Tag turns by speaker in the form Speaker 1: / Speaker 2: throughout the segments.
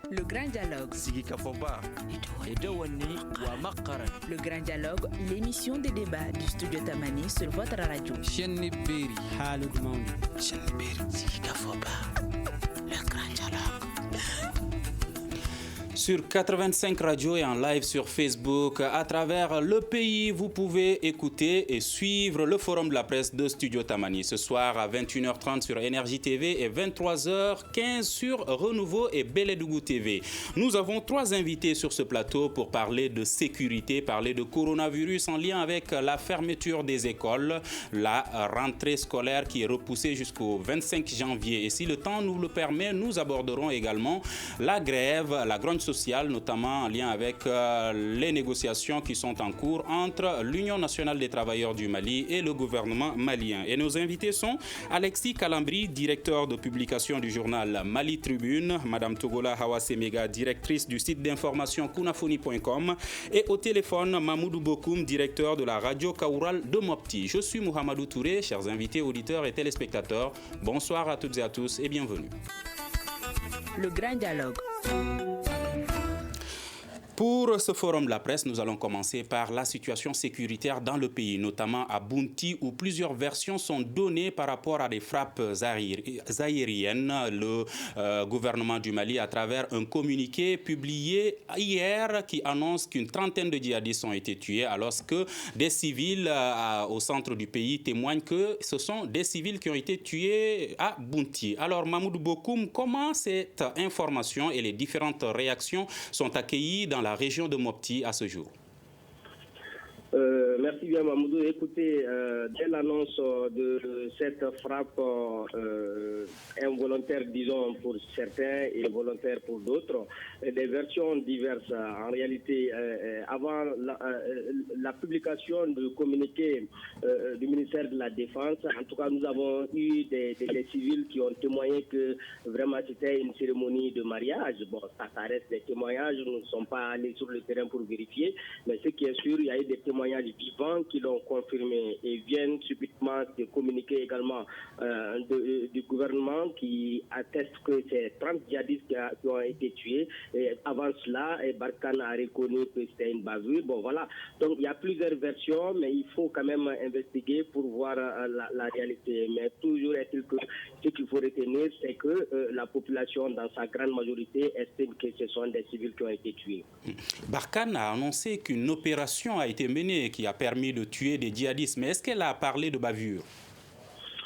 Speaker 1: Le Grand Dialogue.
Speaker 2: Sigi Kafoba. Edouani wa Makaran.
Speaker 1: Le Grand Dialogue, l'émission de débat du studio Tamani sur votre radio.
Speaker 2: Chenni Beri.
Speaker 3: Halid Maouli.
Speaker 2: Chenni Beri.
Speaker 1: Sigi Kafoba. Le Grand Dialogue.
Speaker 4: Sur 85 radios et en live sur Facebook, à travers le pays, vous pouvez écouter et suivre le forum de la presse de Studio Tamani. Ce soir à 21h30 sur Énergie TV et 23h15 sur Renouveau et Beledougou TV. Nous avons 3 invités sur ce plateau pour parler de sécurité, parler de coronavirus en lien avec la fermeture des écoles, la rentrée scolaire qui est repoussée jusqu'au 25 janvier. Et si le temps nous le permet, nous aborderons également la grève, la grande sociale, notamment en lien avec les négociations qui sont en cours entre l'Union nationale des travailleurs du Mali et le gouvernement malien. Et nos invités sont Alexis Kalambri, directeur de publication du journal Mali Tribune, Madame Togola Hawasemega, directrice du site d'information kunafoni.com, et au téléphone Mamoudou Bokoum, directeur de la radio Kaoural de Mopti. Je suis Mohamedou Touré, chers invités, auditeurs et téléspectateurs. Bonsoir à toutes et à tous et bienvenue.
Speaker 1: Le Grand Dialogue.
Speaker 4: Pour ce forum de la presse, nous allons commencer par la situation sécuritaire dans le pays, notamment à Bounti, où plusieurs versions sont données par rapport à des frappes aériennes. Le gouvernement du Mali, à travers un communiqué publié hier, qui annonce qu'une trentaine de djihadistes ont été tués, alors que des civils au centre du pays témoignent que ce sont des civils qui ont été tués à Bounti. Alors, Mahmoud Bokoum, comment cette information et les différentes réactions sont accueillies dans la région de Mopti à ce jour?
Speaker 5: Merci bien Mamoudou. Écoutez, dès l'annonce de cette frappe involontaire, disons pour certains et volontaire pour d'autres, des versions diverses. En réalité, avant la publication du communiqué du ministère de la Défense, en tout cas nous avons eu des civils qui ont témoigné que vraiment c'était une cérémonie de mariage. Bon, ça reste des témoignages, nous ne sommes pas allés sur le terrain pour vérifier, mais ce qui est sûr, il y a eu des témoignages vivants qui l'ont confirmé et viennent subitement de communiquer également du gouvernement qui atteste que c'est 30 djihadistes qui ont été tués. Et avant cela, Barkhane a reconnu que c'était une bavure. Bon, voilà. Donc, il y a plusieurs versions, mais il faut quand même investiguer pour voir la réalité. Mais toujours est-il que ce qu'il faut retenir, c'est que la population, dans sa grande majorité, estime que ce sont des civils qui ont été tués.
Speaker 4: Barkhane a annoncé qu'une opération a été menée qui a permis de tuer des djihadistes. Mais est-ce qu'elle a parlé de bavure?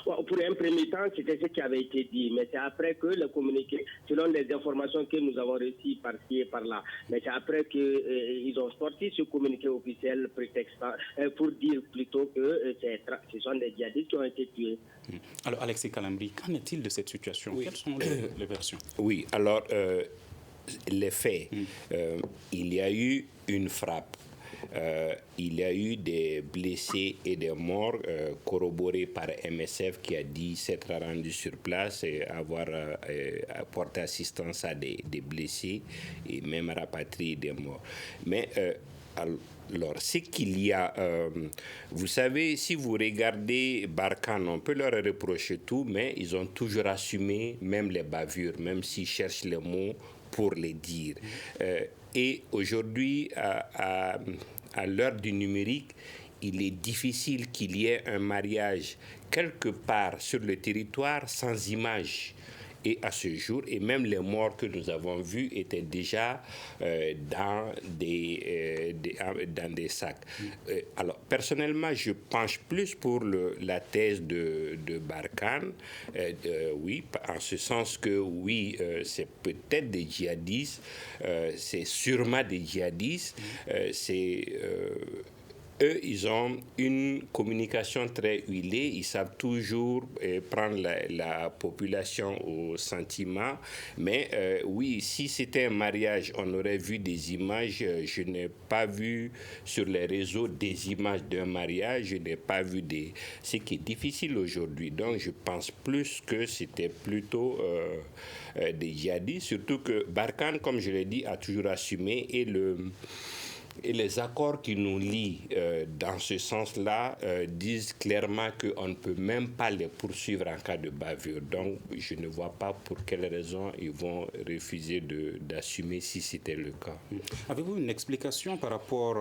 Speaker 5: Pour un premier temps, c'était ce qui avait été dit, mais c'est après que le communiqué, selon les informations que nous avons reçues par-ci et par-là, mais c'est après qu'ils ont sorti ce communiqué officiel prétextant, pour dire plutôt que ce sont des djihadistes qui ont été tués.
Speaker 4: Alors, Alexis Kalambri, qu'en est-il de cette situation? Quelles sont les versions?
Speaker 6: Oui, alors, les faits, il y a eu une frappe. Il y a eu des blessés et des morts corroborés par MSF qui a dit s'être rendu sur place et avoir apporté assistance à des blessés et même rapatrié des morts. Mais alors, c'est qu'il y a, vous savez, si vous regardez Barkhane, on peut leur reprocher tout, mais ils ont toujours assumé même les bavures, même s'ils cherchent les mots pour les dire. Et aujourd'hui, à l'heure du numérique, il est difficile qu'il y ait un mariage quelque part sur le territoire sans image. Et à ce jour, et même les morts que nous avons vus étaient déjà dans des sacs. Alors, personnellement, je penche plus pour la thèse de Barkhane, oui, en ce sens que, oui, c'est peut-être des djihadistes, c'est sûrement des djihadistes, eux, ils ont une communication très huilée. Ils savent toujours prendre la population au sentiment. Mais oui, si c'était un mariage, on aurait vu des images. Je n'ai pas vu sur les réseaux des images d'un mariage. Je n'ai pas vu ce qui est difficile aujourd'hui. Donc, je pense plus que c'était plutôt des djihadistes. Surtout que Barkhane, comme je l'ai dit, a toujours assumé. Et Et les accords qui nous lient dans ce sens-là disent clairement qu'on ne peut même pas les poursuivre en cas de bavure. Donc, je ne vois pas pour quelles raisons ils vont refuser d'assumer si c'était le cas.
Speaker 4: Avez-vous une explication par rapport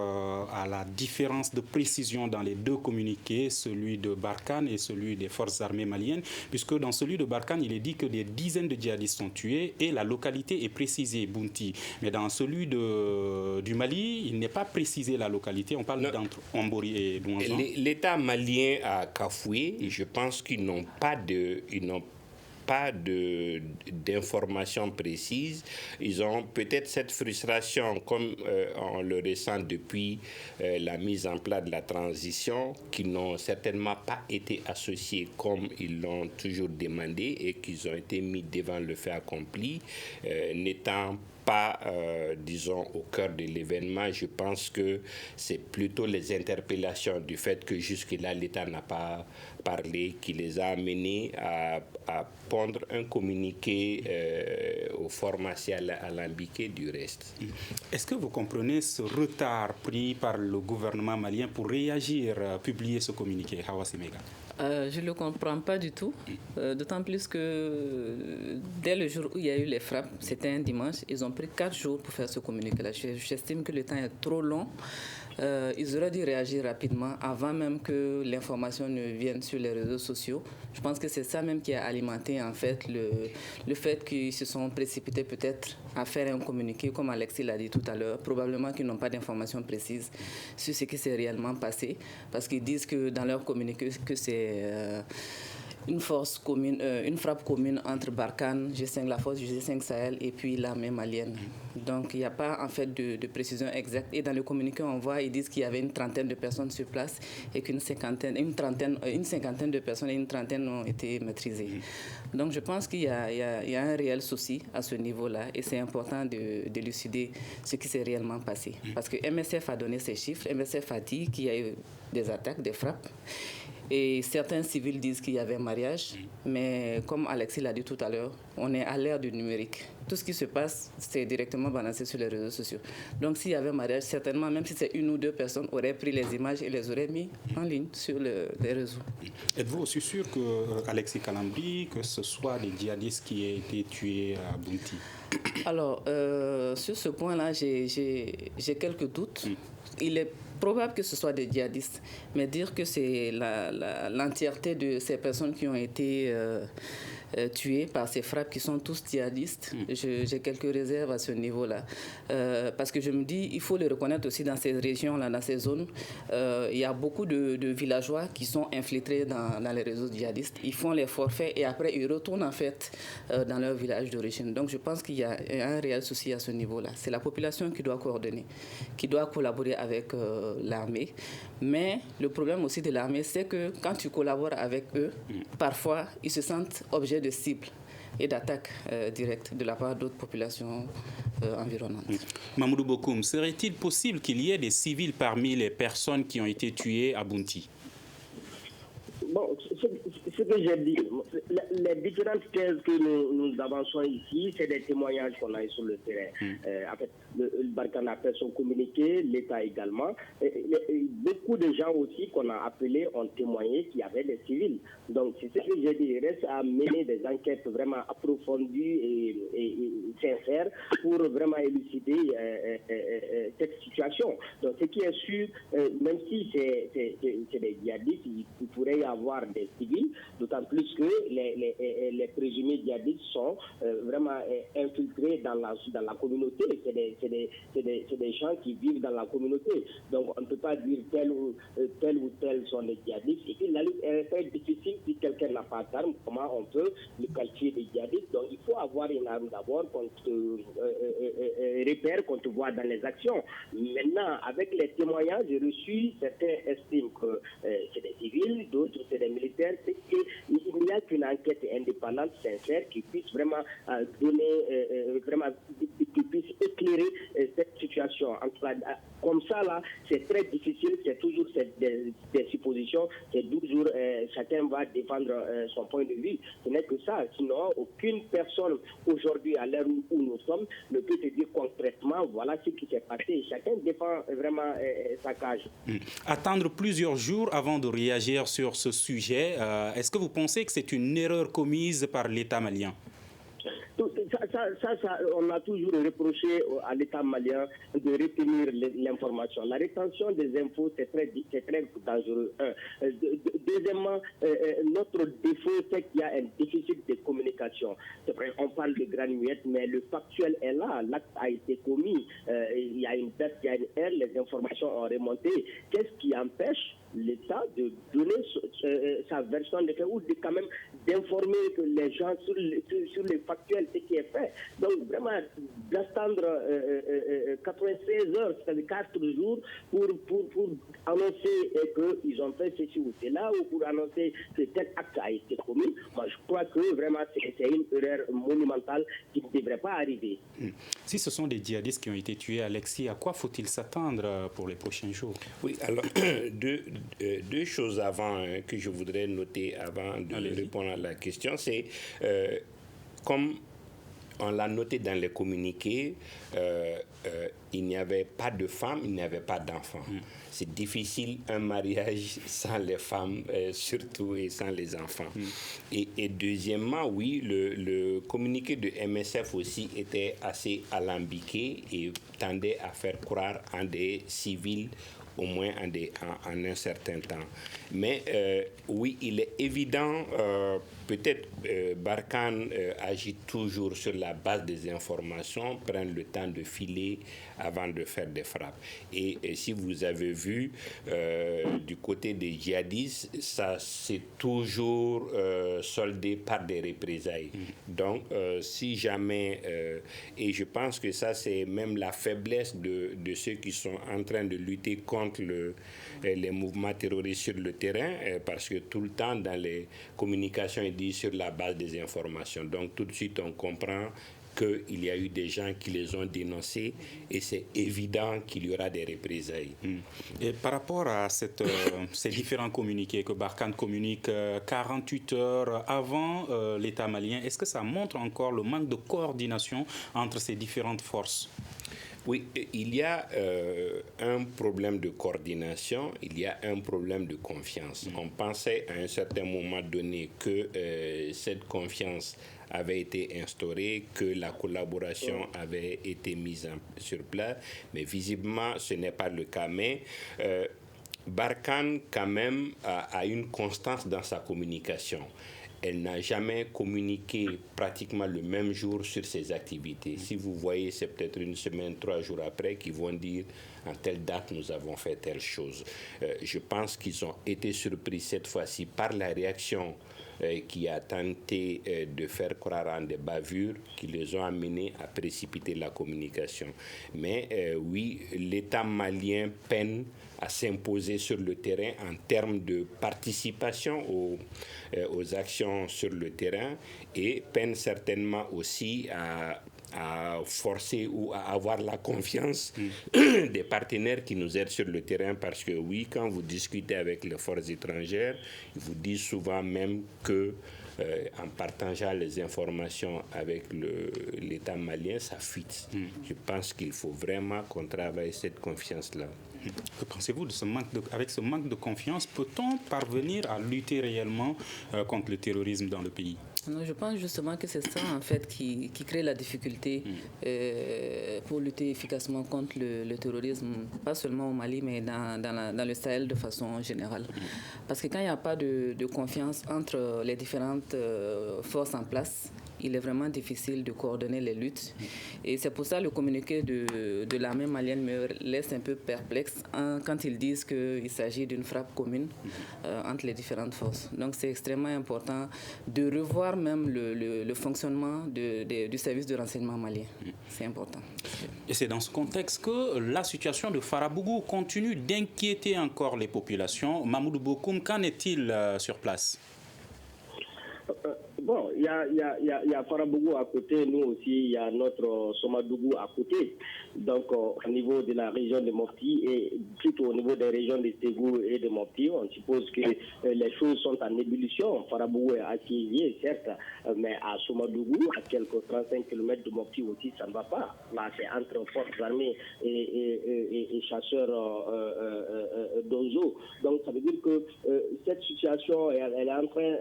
Speaker 4: à la différence de précision dans les deux communiqués, celui de Barkhane et celui des forces armées maliennes, puisque dans celui de Barkhane, il est dit que des dizaines de djihadistes sont tués et la localité est précisée, Bounti. Mais dans celui du Mali, il n'est pas précisé la localité, on parle d'entre Ombori et Douanzan.
Speaker 6: L'État malien a cafoué, et je pense qu'ils n'ont pas d'informations précises. Ils ont peut-être cette frustration, comme on le ressent depuis la mise en place de la transition, qui n'ont certainement pas été associés comme ils l'ont toujours demandé et qu'ils ont été mis devant le fait accompli, n'étant pas, disons, au cœur de l'événement. Je pense que c'est plutôt les interpellations du fait que jusque-là, l'État n'a pas parlé qui les a amenés à pondre un communiqué au pharmacien alambiqué du reste.
Speaker 4: Est-ce que vous comprenez ce retard pris par le gouvernement malien pour réagir, publier ce communiqué, Hawa Semega?
Speaker 3: Je ne le comprends pas du tout, d'autant plus que dès le jour où il y a eu les frappes, c'était un dimanche, ils ont pris 4 jours pour faire ce communiqué-là. J'estime que le temps est trop long. Ils auraient dû réagir rapidement avant même que l'information ne vienne sur les réseaux sociaux. Je pense que c'est ça même qui a alimenté en fait le fait qu'ils se sont précipités peut-être à faire un communiqué, comme Alexis l'a dit tout à l'heure. Probablement qu'ils n'ont pas d'informations précises sur ce qui s'est réellement passé, parce qu'ils disent que dans leur communiqué que c'est une frappe commune entre Barkhane, G5, la force du G5 Sahel et puis l'armée malienne. Donc il n'y a pas en fait de précision exacte. Et dans le communiqué, on voit, ils disent qu'il y avait une trentaine de personnes sur place et une cinquantaine de personnes et une trentaine ont été maîtrisées. Donc je pense qu'il y a un réel souci à ce niveau-là et c'est important de d'élucider ce qui s'est réellement passé. Parce que MSF a donné ces chiffres, MSF a dit qu'il y a eu des attaques, des frappes. Et certains civils disent qu'il y avait mariage, mais comme Alexis l'a dit tout à l'heure, on est à l'ère du numérique. Tout ce qui se passe, c'est directement balancé sur les réseaux sociaux. Donc s'il y avait mariage, certainement, même si c'est 1 ou 2 personnes, auraient pris les images et les auraient mis en ligne sur les réseaux.
Speaker 4: Êtes-vous aussi sûr que Alexis Kalambri, que ce soit des djihadistes qui aient été tués à Bounti?
Speaker 3: Alors, sur ce point-là, j'ai quelques doutes. Il est probable que ce soit des djihadistes, mais dire que c'est l'entièreté de ces personnes qui ont été tués par ces frappes qui sont tous djihadistes, j'ai quelques réserves à ce niveau-là. Parce que je me dis, il faut le reconnaître aussi dans ces régions-là, dans ces zones, il y a beaucoup de villageois qui sont infiltrés dans les réseaux djihadistes. Ils font les forfaits et après ils retournent en fait dans leur village d'origine. Donc je pense qu'il y a un réel souci à ce niveau-là. C'est la population qui doit coordonner, qui doit collaborer avec l'armée. Mais le problème aussi de l'armée, c'est que quand tu collabores avec eux, parfois ils se sentent objets de cible et d'attaque directe de la part d'autres populations environnantes.
Speaker 4: Mamoudou Bokoum, serait-il possible qu'il y ait des civils parmi les personnes qui ont été tuées à Bounti?
Speaker 5: Bon, ce que j'ai dit, les différentes thèses que nous avançons ici, c'est des témoignages qu'on a eu sur le terrain. En fait, le Barkhane a fait son communiqué, l'État également. Beaucoup de gens aussi qu'on a appelés ont témoigné qu'il y avait des civils. Donc, c'est ce que j'ai dit. Il reste à mener des enquêtes vraiment approfondies et sincères pour vraiment élucider cette situation. Donc, ce qui est sûr, même si c'est des djihadistes, il pourrait y avoir des civils, d'autant plus que les présumés djihadistes sont vraiment infiltrés dans la communauté. C'est des gens qui vivent dans la communauté. Donc on ne peut pas dire tel ou tel sont des djihadistes. Et puis la lutte est très difficile si quelqu'un n'a pas d'arme. Comment on peut le qualifier de djihadiste? Donc il faut avoir une arme d'abord qu'on te repère, qu'on te voit dans les actions. Maintenant, avec les témoignages reçus, certains estiment que c'est des civils, d'autres c'est des militaires. Il n'y a qu'une enquête indépendante, sincère, qui puisse vraiment donner, qui puisse éclairer cette situation. En tout cas, comme ça, là, c'est très difficile, c'est toujours des suppositions, c'est toujours chacun va défendre son point de vue. Ce n'est que ça, sinon aucune personne aujourd'hui, à l'heure où nous sommes, ne peut te dire concrètement, voilà ce qui s'est passé. Chacun défend vraiment sa cage.
Speaker 4: Attendre plusieurs jours avant de réagir sur ce sujet, est-ce que vous pensez que c'est une erreur commise par l'État malien?
Speaker 5: Ça, on a toujours reproché à l'État malien de retenir l'information. La rétention des infos, c'est très dangereux. Deuxièmement, notre défaut, c'est qu'il y a un déficit de communication. C'est vrai, on parle de grande muette, mais le factuel est là. L'acte a été commis. Il y a une date, il y a une heure, les informations ont remonté. Qu'est-ce qui empêche l'État de donner sa version de fait ou quand même d'informer les gens sur les factuels, ce qui est fait. Donc vraiment, d'attendre 96 heures, c'est-à-dire 4 jours, pour annoncer qu'ils ont fait ceci ou cela, ou pour annoncer que tel acte a été commis, moi je crois que vraiment c'est une erreur monumentale qui ne devrait pas arriver.
Speaker 4: Si ce sont des djihadistes qui ont été tués, Alexis, à quoi faut-il s'attendre pour les prochains jours?
Speaker 6: Oui, alors, deux choses avant que je voudrais noter avant de répondre à la question, c'est comme on l'a noté dans les communiqués, il n'y avait pas de femmes, il n'y avait pas d'enfants. C'est difficile un mariage sans les femmes, surtout, et sans les enfants. Et deuxièmement, oui, le communiqué de MSF aussi était assez alambiqué et tendait à faire croire en des civils, au moins en un certain temps. Mais oui, il est évident, peut-être Barkhane agit toujours sur la base des informations, prend le temps de filer avant de faire des frappes. Et si vous avez vu, du côté des djihadistes, ça s'est toujours soldé par des représailles. Donc, si jamais, et je pense que ça c'est même la faiblesse de ceux qui sont en train de lutter contre les mouvements terroristes sur le terrain, parce que tout le temps dans les communications, ils disent sur la base des informations. Donc tout de suite, on comprend qu'il y a eu des gens qui les ont dénoncés et c'est évident qu'il y aura des représailles.
Speaker 4: Et par rapport à ces différents communiqués que Barkhane communique 48 heures avant l'État malien, est-ce que ça montre encore le manque de coordination entre ces différentes forces?
Speaker 6: Oui, il y a un problème de coordination, il y a un problème de confiance. On pensait à un certain moment donné que cette confiance avait été instaurée, que la collaboration avait été mise sur place, mais visiblement ce n'est pas le cas. Mais Barkhane quand même a une constance dans sa communication. Elle n'a jamais communiqué pratiquement le même jour sur ses activités. Si vous voyez, c'est peut-être une semaine, 3 jours après qu'ils vont dire en telle date nous avons fait telle chose. Je pense qu'ils ont été surpris cette fois-ci par la réaction qui a tenté de faire croire en des bavures qui les ont amenés à précipiter la communication. Mais oui, l'État malien peine à s'imposer sur le terrain en termes de participation aux actions sur le terrain et peine certainement aussi à forcer ou à avoir la confiance des partenaires qui nous aident sur le terrain, parce que oui, quand vous discutez avec les forces étrangères, ils vous disent souvent même que en partageant les informations avec l'État malien, ça fuite. Je pense qu'il faut vraiment qu'on travaille cette confiance-là.
Speaker 4: Que pensez-vous de avec ce manque de confiance, peut-on parvenir à lutter réellement contre le terrorisme dans le pays?
Speaker 3: Non, je pense justement que c'est ça en fait qui crée la difficulté pour lutter efficacement contre le terrorisme, pas seulement au Mali, mais dans le Sahel de façon générale. Parce que quand il n'y a pas de confiance entre les différentes forces en place, il est vraiment difficile de coordonner les luttes. Et c'est pour ça que le communiqué de l'armée malienne me laisse un peu perplexe quand ils disent qu'il s'agit d'une frappe commune entre les différentes forces. Donc c'est extrêmement important de revoir même le fonctionnement du service de renseignement malien. C'est important.
Speaker 4: Et c'est dans ce contexte que la situation de Farabougou continue d'inquiéter encore les populations. Mamoudou Bokoum, qu'en est-il sur place?
Speaker 5: Bon, il y a Farabougou à côté, nous aussi, il y a notre Somadougou à côté. Donc, au niveau de la région de Mopti et plutôt au niveau des régions de Ségou et de Mopti, on suppose que les choses sont en ébullition. Farabougou est assiégé, certes, mais à Somadougou, à quelques 35 km de Mopti aussi, ça ne va pas. Là, c'est entre forces armées et chasseurs d'Ozo. Donc, ça veut dire que cette situation, elle est en train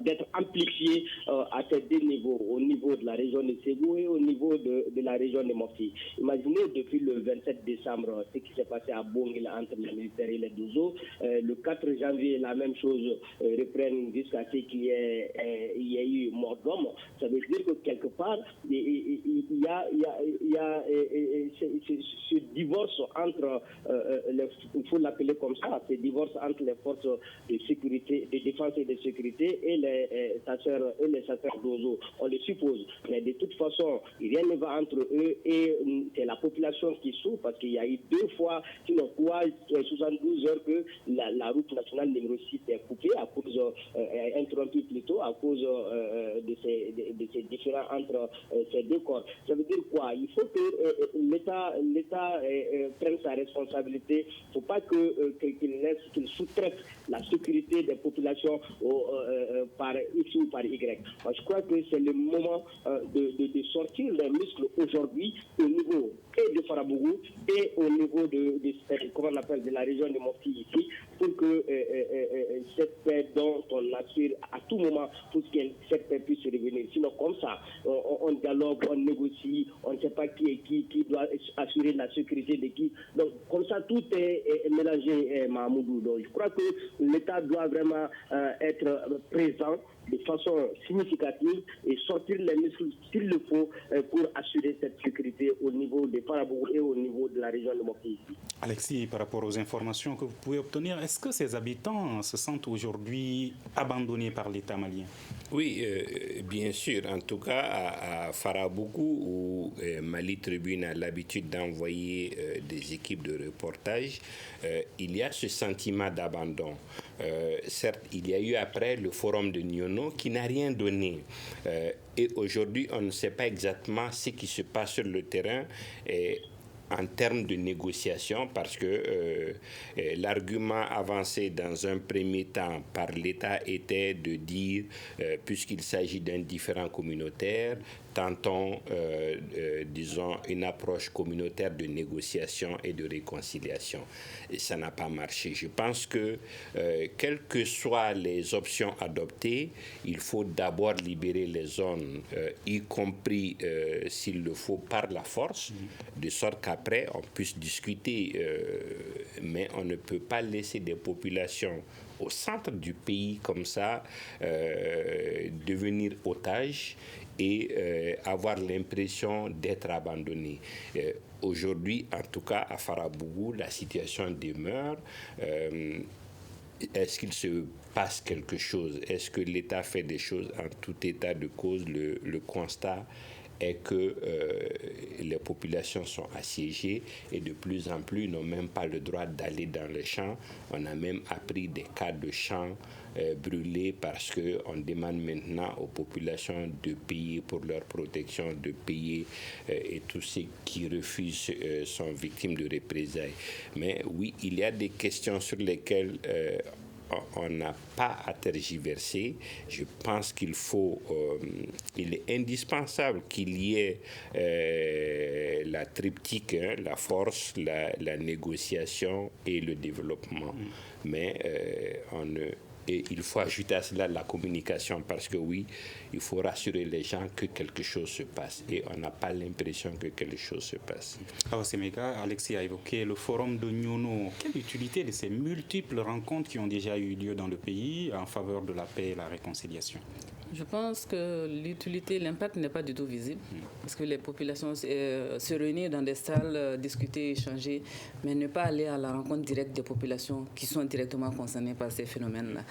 Speaker 5: d'être amplifiée à ces deux niveaux, au niveau de la région de Ségou et au niveau de la région de Mopti. Imaginez depuis le 27 décembre ce qui s'est passé à Bongil entre les militaires et les Dozo. Le 4 janvier, la même chose reprenne jusqu'à ce qu'il y ait eu mort d'homme. Ça veut dire que quelque part, il y a ce divorce entre, il faut l'appeler comme ça, ce divorce entre les forces de sécurité, de défense et de sécurité et les chasseurs d'Ozo. On le suppose. Mais de toute façon, rien ne va entre eux et c'est la population qui souffre parce qu'il y a eu 2 fois, sinon 72 heures que la route nationale numéro 6 est coupée, interrompue plutôt à cause de ces différends entre ces deux corps. Ça veut dire quoi? Il faut que l'État prenne sa responsabilité. Il ne faut pas qu'il sous-traite la sécurité des populations par X ou par Y. Moi, je crois que c'est le moment de sortir les muscles aujourd'hui au niveau et de Farabougou et au niveau comment on appelle, de la région de Mopti ici, pour que cette paix dont on aspire à tout moment, pour que cette paix puisse revenir. Sinon, comme ça, on dialogue, on négocie, on ne sait pas qui doit assurer la sécurité de qui. Donc, comme ça, tout est mélangé, Mahmoudou. Donc, je crois que l'État doit vraiment être présent de façon significative et sortir les muscles s'il le faut pour assurer cette sécurité au niveau des Farabougou et au niveau de la région de Mopti.
Speaker 4: Alexis, par rapport aux informations que vous pouvez obtenir, est-ce que ces habitants se sentent aujourd'hui abandonnés par l'État malien?
Speaker 6: Oui, bien sûr. En tout cas, à Farabougou, où Mali Tribune a l'habitude d'envoyer des équipes de reportage, il y a ce sentiment d'abandon. Certes, il y a eu après le forum de Nyono qui n'a rien donné. Et aujourd'hui, on ne sait pas exactement ce qui se passe sur le terrain. En termes de négociation, parce que l'argument avancé dans un premier temps par l'État était de dire, puisqu'il s'agit d'un différend communautaire, tentons, disons, une approche communautaire de négociation et de réconciliation. Et ça n'a pas marché. Je pense que, quelles que soient les options adoptées, il faut d'abord libérer les zones, y compris, s'il le faut, par la force, de sorte qu'après, on puisse discuter. Mais on ne peut pas laisser des populations au centre du pays comme ça devenir otages et avoir l'impression d'être abandonnés. Aujourd'hui, en tout cas, à Farabougou, la situation demeure. Est-ce qu'il se passe quelque chose? Est-ce que l'État fait des choses? En tout état de cause, le constat est que les populations sont assiégées et de plus en plus n'ont même pas le droit d'aller dans les champs. On a même appris des cas de champs brûlés parce qu'on demande maintenant aux populations de payer pour leur protection, de payer et tous ceux qui refusent sont victimes de représailles. Mais oui, il y a des questions sur lesquelles on n'a pas à tergiverser. Je pense qu'il il est indispensable qu'il y ait la triptyque, la force, la négociation et le développement. Mais et il faut ajouter à cela la communication parce que oui, il faut rassurer les gens que quelque chose se passe et on n'a pas l'impression que quelque chose se passe.
Speaker 4: Alors, Séméga, Alexis a évoqué le forum de Nyono. Quelle utilité de ces multiples rencontres qui ont déjà eu lieu dans le pays en faveur de la paix et la réconciliation?
Speaker 3: Je pense que l'utilité, l'impact n'est pas du tout visible parce que les populations se réunissent dans des salles, discuter, échanger, mais ne pas aller à la rencontre directe des populations qui sont directement concernées par ces phénomènes-là.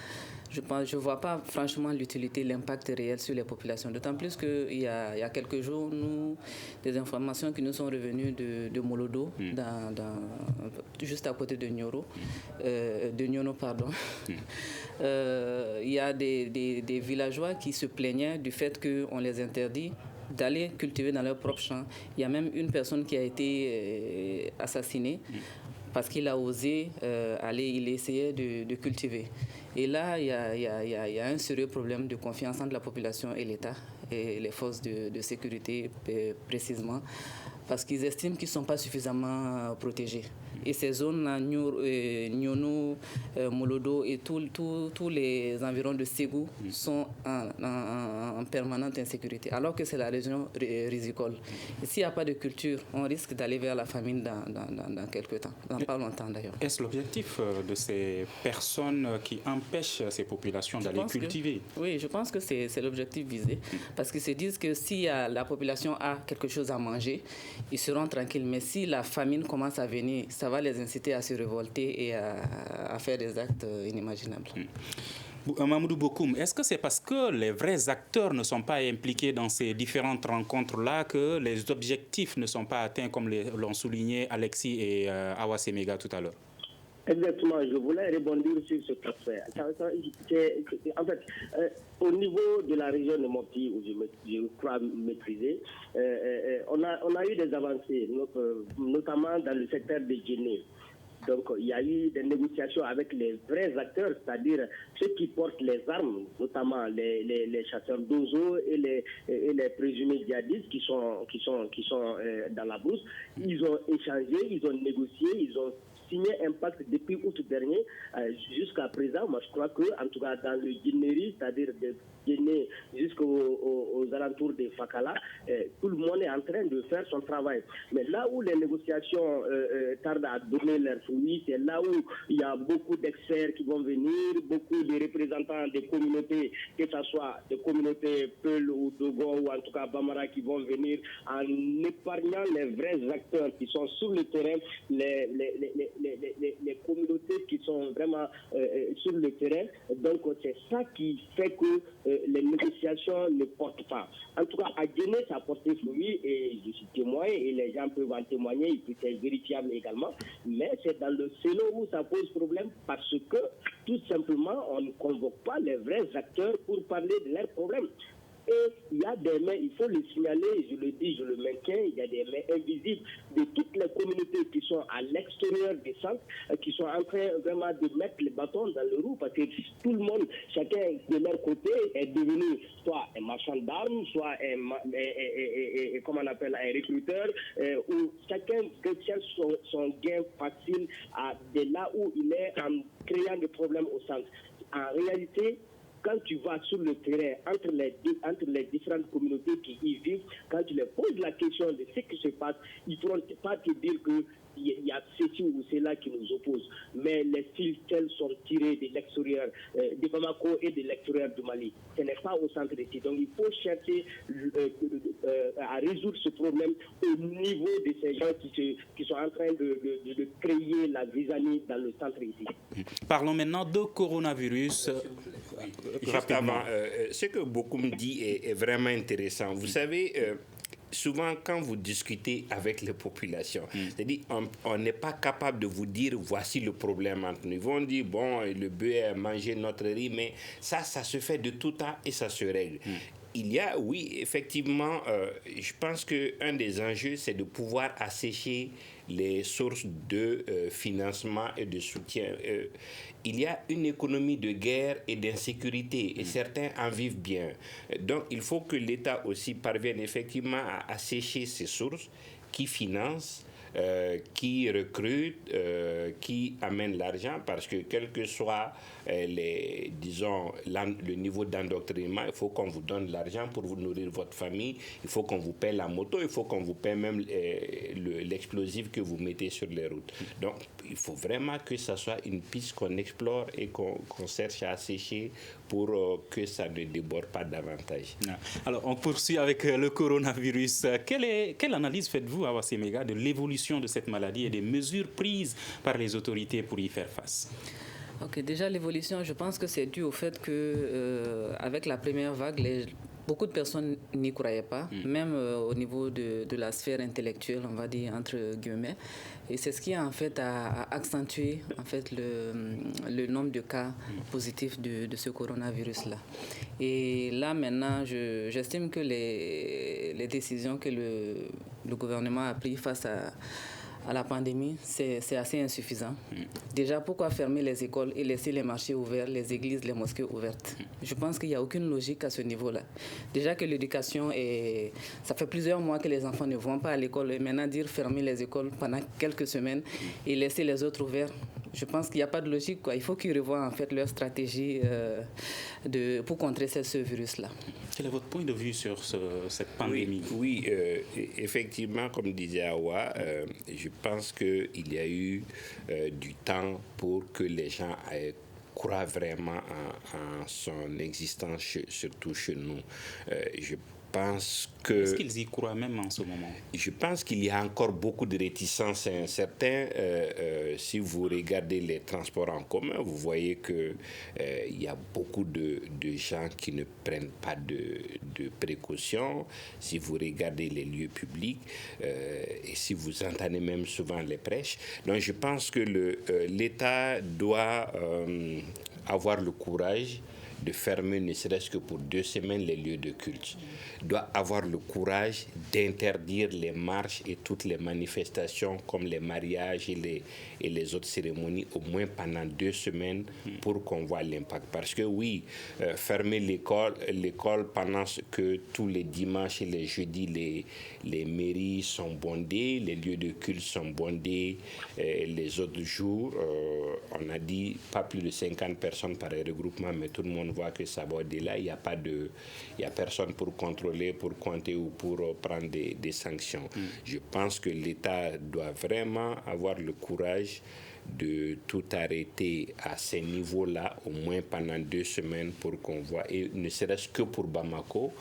Speaker 3: je vois pas franchement l'utilité, l'impact réel sur les populations. D'autant plus qu'il y a quelques jours, des informations qui nous sont revenues de Molodo, juste à côté de Nyono, pardon. Il y a des villageois qui se plaignaient du fait qu'on les interdit d'aller cultiver dans leur propre champ. Il y a même une personne qui a été assassinée parce qu'il a osé il essayait de cultiver. Et là, il y a un sérieux problème de confiance entre la population et l'État et les forces de sécurité précisément, parce qu'ils estiment qu'ils ne sont pas suffisamment protégés. Et ces zones-là, Nyono, Molodo et tous les environs de Ségou sont en permanente insécurité, alors que c'est la région risicole. Et s'il n'y a pas de culture, on risque d'aller vers la famine dans quelques temps, dans pas longtemps d'ailleurs.
Speaker 4: Est-ce l'objectif de ces personnes qui empêchent ces populations d'aller cultiver?
Speaker 3: Oui, je pense que c'est l'objectif visé, parce qu'ils se disent que si la population a quelque chose à manger, ils seront tranquilles. Mais si la famine commence à venir, ça va les inciter à se révolter et à faire des actes inimaginables.
Speaker 4: Mamadou Bokoum, est-ce que c'est parce que les vrais acteurs ne sont pas impliqués dans ces différentes rencontres-là que les objectifs ne sont pas atteints, comme l'ont souligné Alexis et Awa Semega tout à l'heure?
Speaker 5: Exactement, je voulais rebondir sur ce transfert. En fait, au niveau de la région de Mopti, où je crois maîtriser, on a eu des avancées, notamment dans le secteur de Djéné. Donc, il y a eu des négociations avec les vrais acteurs, c'est-à-dire ceux qui portent les armes, notamment les chasseurs d'oiseaux et les présumés djihadistes qui sont dans la brousse. Ils ont échangé, ils ont négocié, ils ont signé un pacte depuis août dernier jusqu'à présent. Moi, je crois que, en tout cas, dans le Guineri, c'est-à-dire de Guinée jusqu'aux alentours de Fakala, tout le monde est en train de faire son travail. Mais là où les négociations tardent à donner leurs fruits, c'est là où il y a beaucoup d'experts qui vont venir, beaucoup de représentants des communautés, que ce soit des communautés Peul ou Dogon ou en tout cas Bamara, qui vont venir en épargnant les vrais acteurs qui sont sur le terrain, les communautés qui sont vraiment sur le terrain. Donc c'est ça qui fait que les négociations ne portent pas. En tout cas, à Guinée, ça a porté fruit et je suis témoin et les gens peuvent en témoigner, et puis c'est vérifiable également. Mais c'est dans le Sélo où ça pose problème parce que tout simplement, on ne convoque pas les vrais acteurs pour parler de leurs problèmes. Et il y a des mains, il faut le signaler, je le dis, je le maintiens, il y a des mains invisibles de toutes les communautés qui sont à l'extérieur des centres, qui sont en train vraiment de mettre les bâtons dans le roue, parce que tout le monde, chacun de leur côté, est devenu soit un marchand d'armes, soit comment on appelle, un recruteur, ou chacun cherche son gain facile de là où il est en créant des problèmes au centre. En réalité, quand tu vas sur le terrain, entre les différentes communautés qui y vivent, quand tu leur poses la question de ce qui se passe, ils ne pourront pas te dire qu'il y a ceci ou cela qui nous oppose. Mais les ficelles sont tirées de l'extérieur de Bamako et de l'extérieur du Mali. Ce n'est pas au centre ici. Donc il faut chercher à résoudre ce problème au niveau de ces gens qui sont en train de créer la zizanie dans le centre ici.
Speaker 4: Parlons maintenant de coronavirus.
Speaker 6: Juste avant, ce que Bokoum dit est vraiment intéressant. Vous savez, souvent quand vous discutez avec les populations, c'est-à-dire on n'est pas capable de vous dire voici le problème entre nous. Ils vont dire bon, le bœuf a mangé notre riz, mais ça se fait de tout temps et ça se règle. Il y a, oui, effectivement, je pense qu'un des enjeux, c'est de pouvoir assécher les sources de financement et de soutien. Il y a une économie de guerre et d'insécurité, et certains en vivent bien. Donc, il faut que l'État aussi parvienne effectivement à assécher ces sources qui financent, qui recrutent, qui amènent l'argent, parce que quel que soit le niveau d'endoctrinement, il faut qu'on vous donne l'argent pour vous nourrir votre famille, il faut qu'on vous paie la moto, il faut qu'on vous paie même l'explosif que vous mettez sur les routes. Donc, il faut vraiment que ça soit une piste qu'on explore et qu'on cherche à assécher pour que ça ne déborde pas davantage.
Speaker 4: Alors, on poursuit avec le coronavirus. Quelle analyse faites-vous, Awa Semega, de l'évolution de cette maladie et des mesures prises par les autorités pour y faire face?
Speaker 3: Ok, déjà l'évolution, je pense que c'est dû au fait que avec la première vague, beaucoup de personnes n'y croyaient pas, même au niveau de la sphère intellectuelle, on va dire entre guillemets. Et c'est ce qui en fait a accentué en fait le nombre de cas positifs de ce coronavirus-là. Et là maintenant, j'estime que les décisions que le gouvernement a prises face à la pandémie, c'est assez insuffisant. Déjà, pourquoi fermer les écoles et laisser les marchés ouverts, les églises, les mosquées ouvertes? Je pense qu'il n'y a aucune logique à ce niveau-là. Déjà que l'éducation ça fait plusieurs mois que les enfants ne vont pas à l'école et maintenant dire fermer les écoles pendant quelques semaines et laisser les autres ouverts, je pense qu'il n'y a pas de logique, quoi. Il faut qu'ils revoient en fait leur stratégie pour contrer ce virus-là.
Speaker 4: Quel est votre point de vue sur cette pandémie?
Speaker 6: Oui, effectivement, comme disait Awa, je pense qu'il y a eu du temps pour que les gens croient vraiment en son existence, surtout chez nous. Je pense que...
Speaker 4: Est-ce qu'ils y croient même en ce moment?
Speaker 6: Je pense qu'il y a encore beaucoup de réticences. Certains, si vous regardez les transports en commun, vous voyez qu'il y a beaucoup de gens qui ne prennent pas de précautions. Si vous regardez les lieux publics, et si vous entendez même souvent les prêches. Donc je pense que l'État doit avoir le courage de fermer ne serait-ce que pour 2 semaines les lieux de culte, doit avoir le courage d'interdire les marches et toutes les manifestations comme les mariages et les autres cérémonies au moins pendant 2 semaines pour qu'on voit l'impact. Parce que oui, fermer l'école pendant que tous les dimanches et les jeudis les mairies sont bondées, les lieux de culte sont bondés, les autres jours, on a dit pas plus de 50 personnes par regroupement, mais tout le monde voit que ça va au-delà, il n'y a personne pour contrôler, pour compter ou pour prendre des sanctions. Je pense que l'État doit vraiment avoir le courage de tout arrêter à ces niveaux-là, au moins pendant 2 semaines pour qu'on voit, et ne serait-ce que pour Bamako,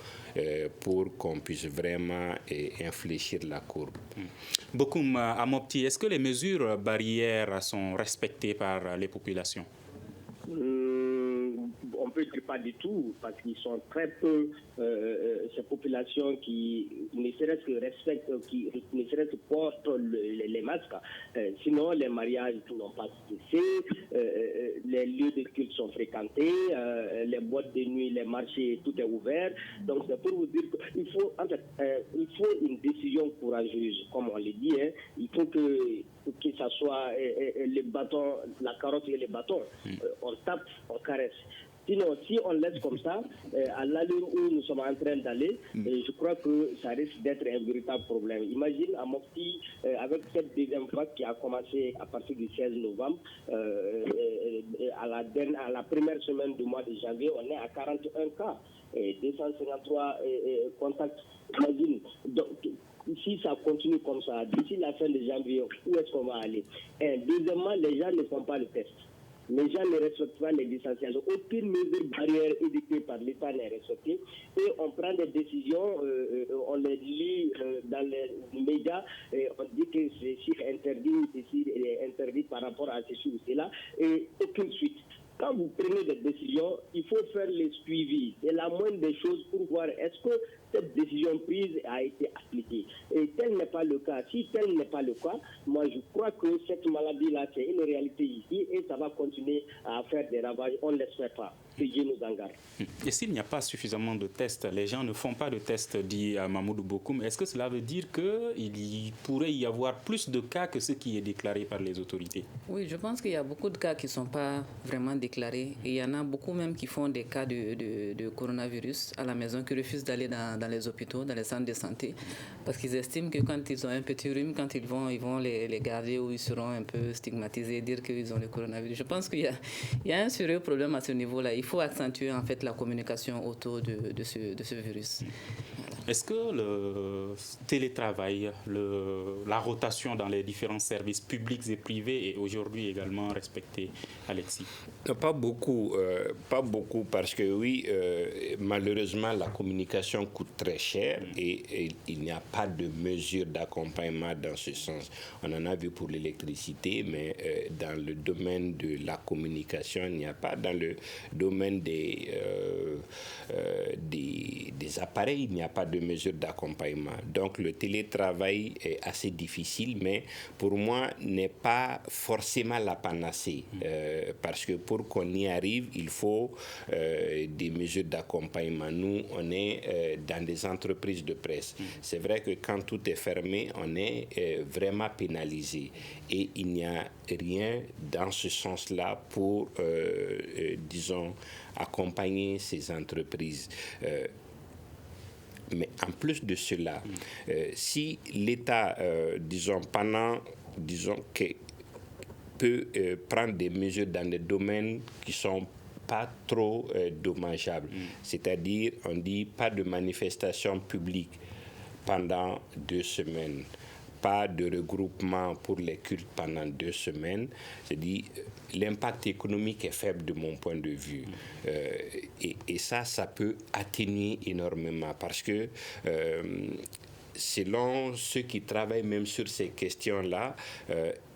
Speaker 6: pour qu'on puisse vraiment infléchir la courbe.
Speaker 4: Bokoum Amopti, est-ce que les mesures barrières sont respectées par les populations?
Speaker 5: On peut dire pas du tout, parce qu'ils sont très peu ces populations qui ne serait-ce que respectent, qui ne serait-ce que portent les masques. Sinon, les mariages n'ont pas cessé, les lieux de culte sont fréquentés, les boîtes de nuit, les marchés, tout est ouvert. Donc, c'est pour vous dire qu'il faut, en fait, il faut une décision courageuse, comme on le dit. Il faut que ça soit les bâtons, la carotte et les bâtons. On tape, on caresse. Sinon, si on laisse comme ça, à l'allure où nous sommes en train d'aller, je crois que ça risque d'être un véritable problème. Imagine à Mopti, avec cette deuxième vague qui a commencé à partir du 16 novembre, à la première semaine du mois de janvier, on est à 41 cas, et 253 contacts. Imagine. Donc, si ça continue comme ça, d'ici la fin de janvier, où est-ce qu'on va aller? Et deuxièmement, les gens ne font pas le test. Les gens ne respectent pas les distanciations. Aucune mesure barrière édictée par l'État n'est respectée. Et on prend des décisions, on les lit dans les médias, et on dit que ceci est interdit par rapport à ceci ou cela, et aucune suite. Quand vous prenez des décisions, il faut faire les suivis. C'est la moindre des choses pour voir est-ce que cette décision prise a été appliquée. Et tel n'est pas le cas. Si tel n'est pas le cas, moi je crois que cette maladie-là, c'est une réalité ici et ça va continuer à faire des ravages. On ne l'espère pas. Que Dieu nous en garde.
Speaker 4: Et s'il n'y a pas suffisamment de tests, les gens ne font pas de tests, dit Mamoudou Bokoum, est-ce que cela veut dire qu'il pourrait y avoir plus de cas que ce qui est déclaré par les autorités?
Speaker 3: Oui, je pense qu'il y a beaucoup de cas qui ne sont pas vraiment déclarés. Et il y en a beaucoup même qui font des cas de coronavirus à la maison, qui refusent d'aller dans les hôpitaux, dans les centres de santé, parce qu'ils estiment que quand ils ont un petit rhume, quand ils vont les garder où ils seront un peu stigmatisés, dire qu'ils ont le coronavirus. Je pense qu'il y a un sérieux problème à ce niveau-là. Il faut accentuer en fait la communication autour de ce virus. Voilà.
Speaker 4: Est-ce que le télétravail, la rotation dans les différents services publics et privés est aujourd'hui également respecté, Alexis?
Speaker 6: Non, pas beaucoup parce que oui, malheureusement la communication coûte très cher et il n'y a pas de mesures mesures d'accompagnement dans ce sens. On en a vu pour l'électricité, mais dans le domaine de la communication, il n'y a pas. Dans le domaine des appareils, il n'y a pas de mesures d'accompagnement. Donc le télétravail est assez difficile, mais pour moi, n'est pas forcément la panacée. Parce que pour qu'on y arrive, il faut des mesures d'accompagnement. Nous, on est dans des entreprises de presse. C'est vrai que quand tout est fermé, on est vraiment pénalisé. Et il n'y a rien dans ce sens-là pour, disons, accompagner ces entreprises. Mais en plus de cela, si l'État, peut prendre des mesures dans des domaines qui sont pas trop dommageables, c'est-à-dire on dit pas de manifestation publique pendant 2 semaines, pas de regroupement pour les cultes pendant 2 semaines, c'est-à-dire l'impact économique est faible de mon point de vue. Et ça peut atténuer énormément parce que selon ceux qui travaillent même sur ces questions-là,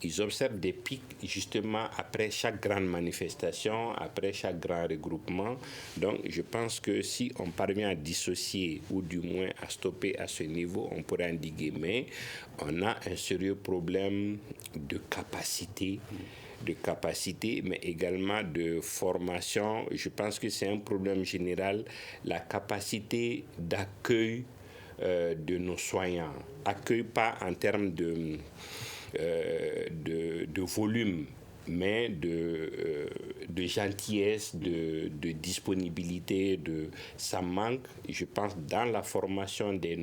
Speaker 6: ils observent des pics justement après chaque grande manifestation, après chaque grand regroupement. Donc je pense que si on parvient à dissocier ou du moins à stopper à ce niveau, on pourrait endiguer. Mais on a un sérieux problème de capacité, mais également de formation. Je pense que c'est un problème général, la capacité d'accueil de nos soignants. Accueil pas en termes de volume, mais de gentillesse, de disponibilité. Ça manque, je pense, dans la formation de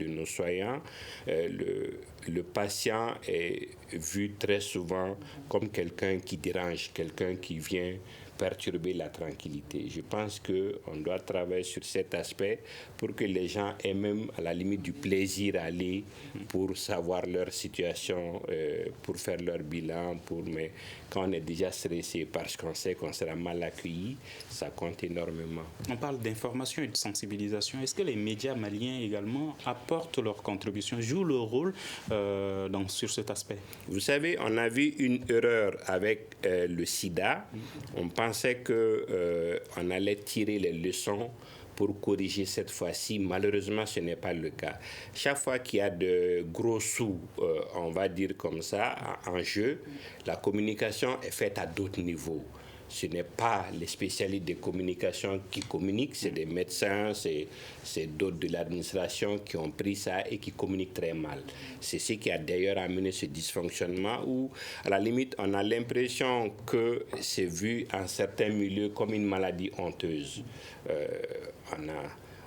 Speaker 6: nos soignants. Le patient est vu très souvent comme quelqu'un qui dérange, quelqu'un qui vient perturber la tranquillité. Je pense qu'on doit travailler sur cet aspect pour que les gens aient même à la limite du plaisir à aller pour savoir leur situation, pour faire leur bilan, mais quand on est déjà stressé parce qu'on sait qu'on sera mal accueilli, ça compte énormément.
Speaker 4: On parle d'information et de sensibilisation. Est-ce que les médias maliens également apportent leur contribution, jouent leur rôle sur cet aspect?
Speaker 6: Vous savez, on a vu une erreur avec le sida. On pensait qu'on allait tirer les leçons pour corriger cette fois-ci. Malheureusement, ce n'est pas le cas. Chaque fois qu'il y a de gros sous, on va dire comme ça, en jeu, la communication est faite à d'autres niveaux. Ce n'est pas les spécialistes de communication qui communiquent, c'est des médecins, c'est d'autres de l'administration qui ont pris ça et qui communiquent très mal. C'est ce qui a d'ailleurs amené ce dysfonctionnement où, à la limite, on a l'impression que c'est vu en certains milieux comme une maladie honteuse.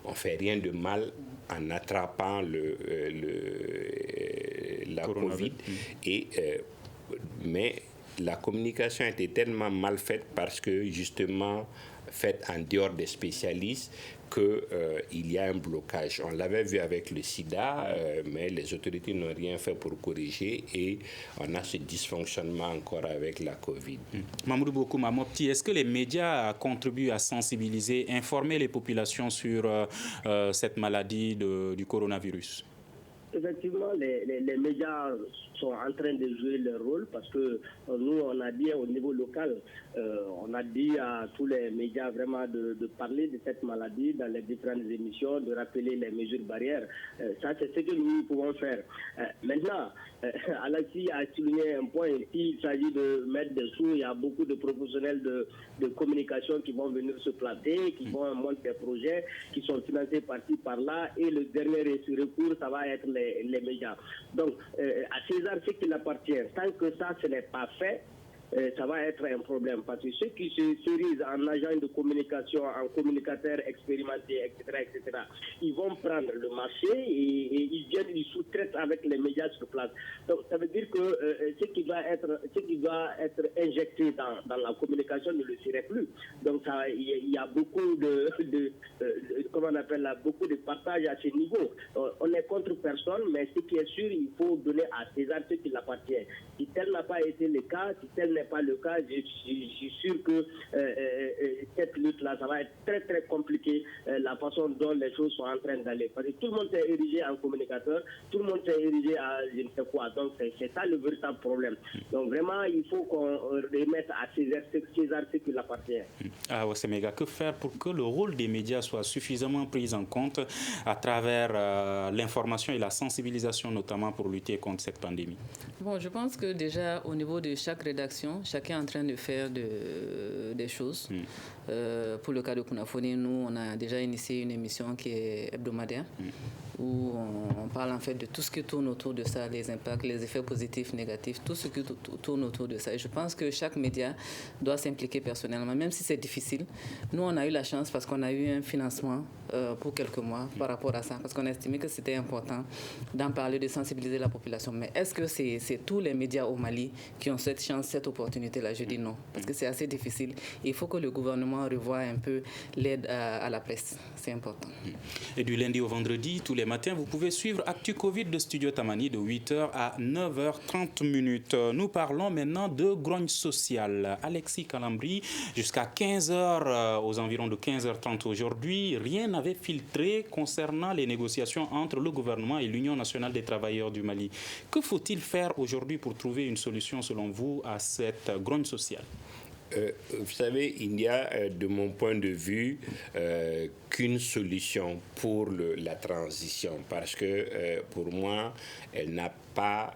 Speaker 6: On ne fait rien de mal en attrapant la Covid. Mais la communication a été tellement mal faite parce que, justement, faite en dehors des spécialistes, qu'il y a un blocage. On l'avait vu avec le sida, mais les autorités n'ont rien fait pour corriger et on a ce dysfonctionnement encore avec la Covid.
Speaker 4: Mamoudou Bokou Mamopti, est-ce que les médias contribuent à sensibiliser, informer les populations sur cette maladie du coronavirus?
Speaker 5: Effectivement, les médias sont en train de jouer leur rôle parce que nous, on a dit au niveau local, on a dit à tous les médias vraiment de parler de cette maladie dans les différentes émissions, de rappeler les mesures barrières. Ça, c'est ce que nous pouvons faire. Maintenant, Alassi a souligné un point, s'il s'agit de mettre des sous, il y a beaucoup de professionnels de communication qui vont venir se planter, qui vont monter des projets, qui sont financés par-ci, par-là, et le dernier recours, ça va être les médias. Donc, à César, ce qui appartient, tant que ça, ce n'est pas fait, ça va être un problème. Parce que ceux qui se sérisent en agents de communication, en communicateurs expérimentés, etc., ils vont prendre le marché et ils viennent, ils sous-traitent avec les médias sur place. Donc, ça veut dire que ce qui va être injecté dans la communication ne le serait plus. Donc, il y a beaucoup comment on appelle là, beaucoup de partage à ce niveau. On est contre personne, mais ce qui est sûr, il faut donner à César ce qui l'appartient. Si tel n'a pas été le cas, si tel n'est n'est pas le cas, je suis sûr que cette lutte-là, ça va être très très compliqué, la façon dont les choses sont en train d'aller. Parce que tout le monde s'est érigé en communicateur, tout le monde s'est érigé à je ne sais quoi. Donc c'est ça le véritable problème. Donc vraiment, il faut qu'on remette à César ce qui l'appartient.
Speaker 4: Ah ouais, c'est méga. Que faire pour que le rôle des médias soit suffisamment pris en compte à travers l'information et la sensibilisation, notamment pour lutter contre cette pandémie?
Speaker 3: Bon, je pense que déjà au niveau de chaque rédaction, chacun est en train de faire des choses. Pour le cas de Kunafoni, nous, on a déjà initié une émission qui est hebdomadaire, où on parle en fait de tout ce qui tourne autour de ça, les impacts, les effets positifs, négatifs, tout ce qui tourne autour de ça. Et je pense que chaque média doit s'impliquer personnellement, même si c'est difficile. Nous, on a eu la chance parce qu'on a eu un financement pour quelques mois par rapport à ça, parce qu'on a estimé que c'était important d'en parler, de sensibiliser la population. Mais est-ce que c'est tous les médias au Mali qui ont cette chance, cette opportunité-là? Je dis non, parce que c'est assez difficile. Il faut que le gouvernement revoie un peu l'aide à la presse. C'est important.
Speaker 4: Et du lundi au vendredi, tous les matins, vous pouvez suivre Actu Covid de Studio Tamani de 8h à 9h30. Nous parlons maintenant de grogne sociale. Alexis Calambri, jusqu'à 15h, aux environs de 15h30 aujourd'hui, rien n'avait filtré concernant les négociations entre le gouvernement et l'Union nationale des travailleurs du Mali. Que faut-il faire aujourd'hui pour trouver une solution, selon vous, à cette grogne sociale?
Speaker 6: Vous savez, il n'y a, de mon point de vue, qu'une solution pour la transition, parce que pour moi, elle n'a pas,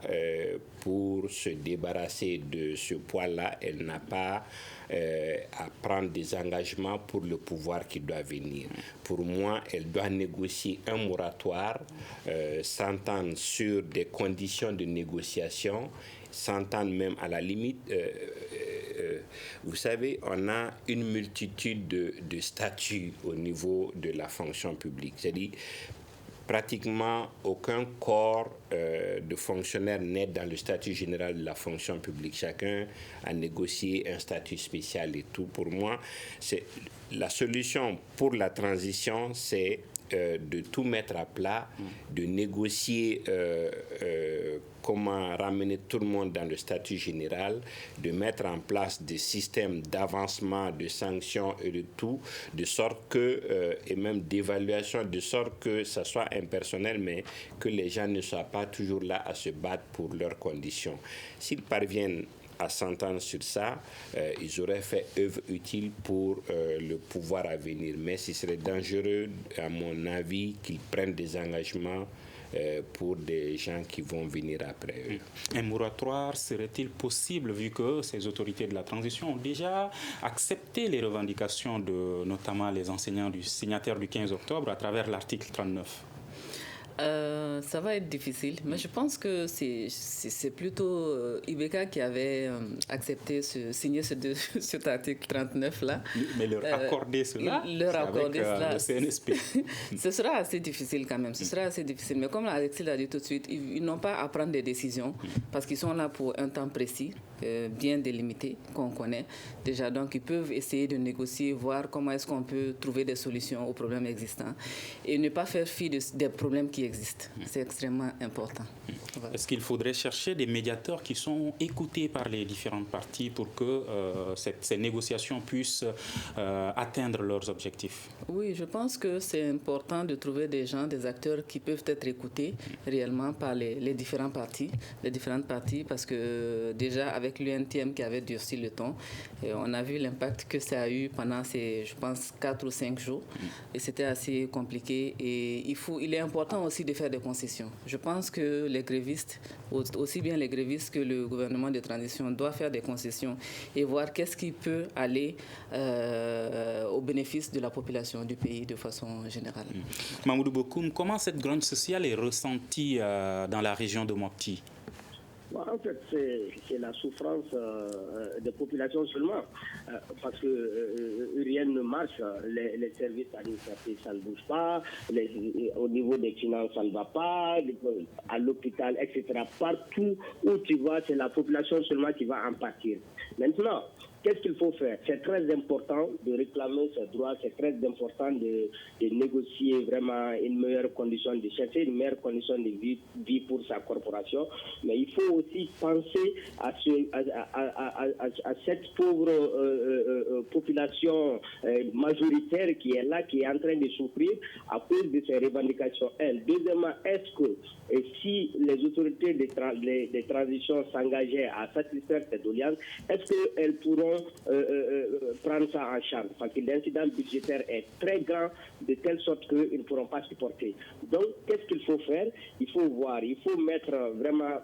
Speaker 6: pour se débarrasser de ce poids-là, elle n'a pas à prendre des engagements pour le pouvoir qui doit venir. Pour moi, elle doit négocier un moratoire, s'entendre sur des conditions de négociation, s'entendre même à la limite. Vous savez, on a une multitude de statuts au niveau de la fonction publique. C'est-à-dire, pratiquement aucun corps de fonctionnaires n'est dans le statut général de la fonction publique. Chacun a négocié un statut spécial et tout. Pour moi, la solution pour la transition, c'est de tout mettre à plat, de négocier comment ramener tout le monde dans le statut général, de mettre en place des systèmes d'avancement, de sanctions et de tout, de sorte que, et même d'évaluation, de sorte que ça soit impersonnel, mais que les gens ne soient pas toujours là à se battre pour leurs conditions. S'ils parviennent à s'entendre sur ça, ils auraient fait œuvre utile pour le pouvoir à venir. Mais ce serait dangereux, à mon avis, qu'ils prennent des engagements pour des gens qui vont venir après eux.
Speaker 4: Un moratoire serait-il possible, vu que ces autorités de la transition ont déjà accepté les revendications de notamment les enseignants signataires du 15 octobre à travers l'article 39?
Speaker 3: Ça va être difficile, mais je pense que c'est plutôt Ibeka qui avait accepté signer cet article 39-là.
Speaker 4: Mais leur accorder cela, avec le CNSP.
Speaker 3: Ce sera assez difficile quand même, ce sera assez difficile. Mais comme Alexis l'a dit tout de suite, ils n'ont pas à prendre des décisions parce qu'ils sont là pour un temps précis, bien délimité, qu'on connaît déjà. Donc ils peuvent essayer de négocier, voir comment est-ce qu'on peut trouver des solutions aux problèmes existants et ne pas faire fi des problèmes qui existent. C'est extrêmement important. Voilà.
Speaker 4: Est-ce qu'il faudrait chercher des médiateurs qui sont écoutés par les différentes parties pour que ces négociations puissent atteindre leurs objectifs?
Speaker 3: Oui, je pense que c'est important de trouver des gens, des acteurs qui peuvent être écoutés réellement par les différentes parties, parce que déjà avec l'UNTM qui avait durci le ton, on a vu l'impact que ça a eu pendant ces, je pense, 4 ou 5 jours. Et c'était assez compliqué. Et il est important aussi de faire des concessions. Je pense que les grévistes, aussi bien les grévistes que le gouvernement de transition, doivent faire des concessions et voir qu'est-ce qui peut aller au bénéfice de la population du pays de façon générale.
Speaker 4: Mamoudou Bokoum, comment cette grogne sociale est ressentie dans la région de Mopti?
Speaker 5: En fait, c'est la souffrance des populations seulement, parce que rien ne marche. Les services administratifs, ça ne bouge pas, au niveau des finances, ça ne va pas, à l'hôpital, etc. Partout où tu vas, c'est la population seulement qui va en partir. Maintenant, qu'est-ce qu'il faut faire? C'est très important de réclamer ses droits, c'est très important de négocier vraiment une meilleure condition, de chercher une meilleure condition de vie pour sa corporation. Mais il faut aussi penser à cette pauvre population majoritaire qui est là, qui est en train de souffrir à cause de ces revendications. Deuxièmement, est-ce que si les autorités de transition s'engageaient à satisfaire cette doléance, est-ce qu'elles pourront prendre ça en charge? Parce que l'incident budgétaire est très grand, de telle sorte qu'ils ne pourront pas supporter. Donc, qu'est-ce qu'il faut faire? Il faut voir, il faut mettre vraiment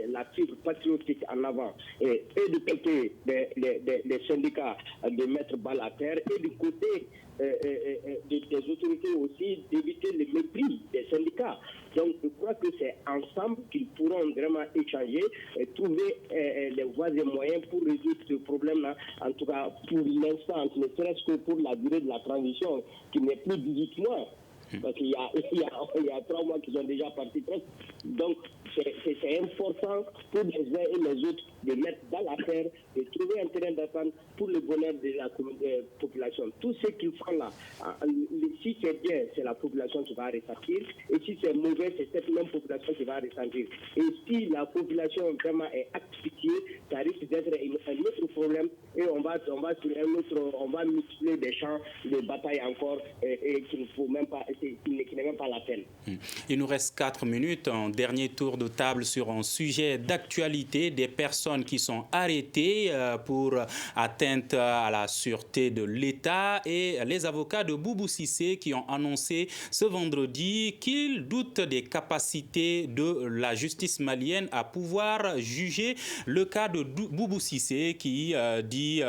Speaker 5: la fibre patriotique en avant et du côté des syndicats de mettre balle à terre et du côté des autorités aussi d'éviter le mépris des syndicats. Donc je crois que c'est ensemble qu'ils pourront vraiment échanger et trouver les voies et moyens pour résoudre ce problème-là, en tout cas pour l'instant, ne serait-ce que pour la durée de la transition qui n'est plus 18 mois. Parce qu'il y a 3 mois qui sont déjà partis. Donc, c'est important pour les uns et les autres de mettre dans la terre, de trouver un terrain d'entente pour le bonheur de la population. Tout ce qu'ils font là, si c'est bien, c'est la population qui va ressentir. Et si c'est mauvais, c'est cette même population qui va ressentir. Et si la population vraiment est asphyxiée, ça risque d'être un autre problème. Et on va multiplier des champs de bataille encore et qu'il ne faut même pas, qui n'est même pas la peine.
Speaker 4: Il nous reste 4 minutes. Un dernier tour de table sur un sujet d'actualité, des personnes qui sont arrêtées pour atteinte à la sûreté de l'État et les avocats de Boubou Cissé qui ont annoncé ce vendredi qu'ils doutent des capacités de la justice malienne à pouvoir juger le cas de Boubou Cissé qui dit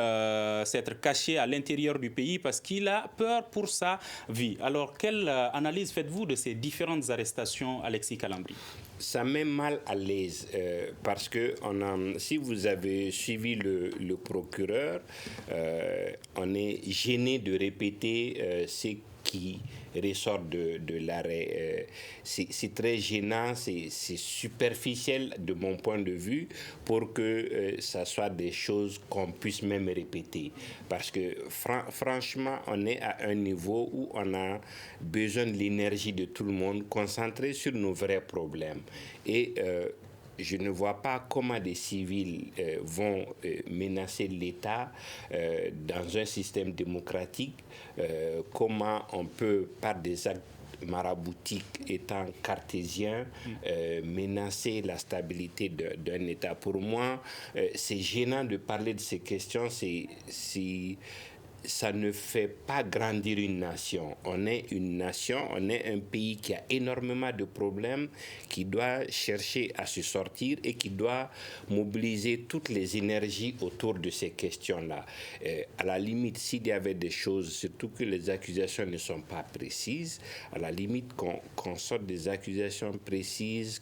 Speaker 4: s'être caché à l'intérieur du pays parce qu'il a peur pour sa vie. Alors, quelle analyse faites-vous de ces différentes arrestations, Alexis Calambri?
Speaker 6: Ça met mal à l'aise parce que si vous avez suivi le procureur, on est gêné de répéter ce qui ressort de l'arrêt. C'est très gênant, c'est superficiel de mon point de vue pour que ça soit des choses qu'on puisse même répéter. Parce que franchement, on est à un niveau où on a besoin de l'énergie de tout le monde, concentré sur nos vrais problèmes. Et je ne vois pas comment des civils vont menacer l'État dans un système démocratique, comment on peut, par des actes maraboutiques étant cartésiens, menacer la stabilité d'un État. Pour moi, c'est gênant de parler de ces questions, ça ne fait pas grandir une nation. On est une nation, on est un pays qui a énormément de problèmes, qui doit chercher à se sortir et qui doit mobiliser toutes les énergies autour de ces questions-là. À la limite, s'il y avait des choses, surtout que les accusations ne sont pas précises, à la limite qu'on sorte des accusations précises,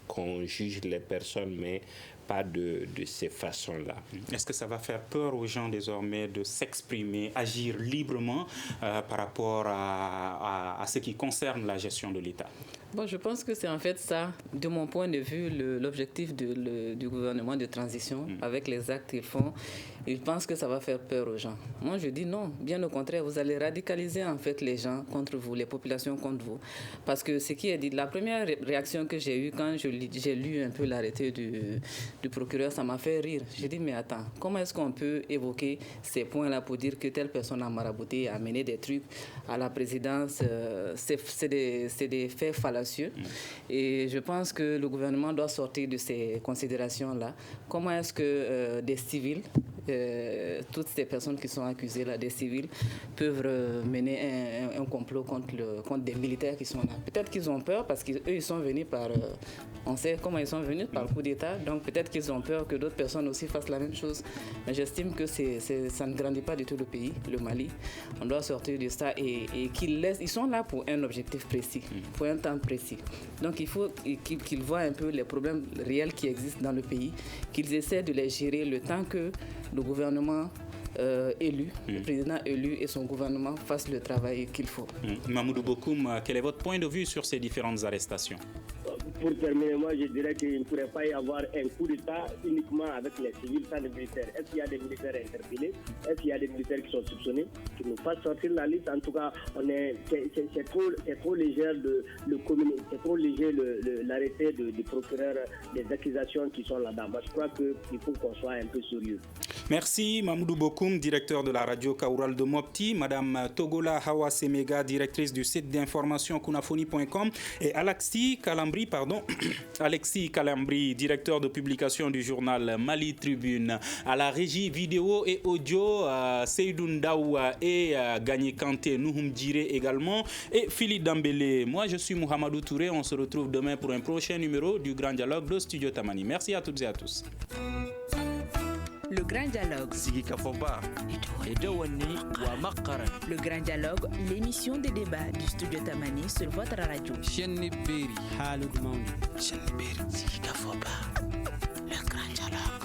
Speaker 6: qu'on juge les personnes, mais pas de ces façons-là.
Speaker 4: Est-ce que ça va faire peur aux gens désormais de s'exprimer, agir librement par rapport à ce qui concerne la gestion de l'État?
Speaker 3: Bon, je pense que c'est en fait ça, de mon point de vue, l'objectif du gouvernement de transition avec les actes qu'ils font. Je pense que ça va faire peur aux gens. Moi, je dis non. Bien au contraire, vous allez radicaliser en fait les gens contre vous, les populations contre vous. Parce que ce qui est dit, la première réaction que j'ai eue quand j'ai lu un peu l'arrêté du procureur, ça m'a fait rire. J'ai dit, mais attends, comment est-ce qu'on peut évoquer ces points-là pour dire que telle personne a marabouté, a amené des trucs à la présidence? C'est des faits fallacieux. Et je pense que le gouvernement doit sortir de ces considérations-là. Comment est-ce que des civils, toutes ces personnes qui sont accusées là, des civils, peuvent mener un complot contre des militaires qui sont là? Peut-être qu'ils ont peur parce qu'eux, ils sont venus par... on sait comment ils sont venus, par coup d'État. Donc peut-être qu'ils ont peur que d'autres personnes aussi fassent la même chose. Mais j'estime que ça ne grandit pas du tout le pays, le Mali. On doit sortir de ça et ils sont là pour un objectif précis, pour un temps précis. Donc il faut qu'ils voient un peu les problèmes réels qui existent dans le pays, qu'ils essaient de les gérer le temps que le gouvernement élu, le président élu et son gouvernement fassent le travail qu'il faut.
Speaker 4: Mamoudou Bokoum, quel est votre point de vue sur ces différentes arrestations?
Speaker 5: pour terminer, moi je dirais qu'il ne pourrait pas y avoir un coup d'État uniquement avec les civils sans les militaires. Est-ce qu'il y a des militaires interpellés? Est-ce qu'il y a des militaires qui sont soupçonnés? Qui nous fassent sortir la liste. En tout cas, c'est trop léger c'est trop léger l'arrêté du procureur des accusations qui sont là-dedans. Moi je crois qu'il faut qu'on soit un peu sérieux.
Speaker 4: Merci Mamoudou Bokoum, directeur de la radio Kaoural de Mopti, Madame Togola Hawa Semega, directrice du site d'information kunafoni.com et Alexis Calambri, directeur de publication du journal Mali Tribune. À la régie vidéo et audio, Seydou Ndaoua et Gagné Kanté, Nouhoum Djiré également, et Philippe Dambélé. Moi, je suis Mohamedou Touré. On se retrouve demain pour un prochain numéro du Grand Dialogue de Studio Tamani. Merci à toutes et à tous.
Speaker 1: Le Grand Dialogue.
Speaker 2: Sigi Kafoba. Edouani wa Makaran.
Speaker 1: Le Grand Dialogue, l'émission des débats du Studio Tamani sur votre radio.
Speaker 2: Chenni Beri.
Speaker 7: Halud Mauni.
Speaker 2: Chenni Beri. Sigi Kafoba. Le Grand Dialogue.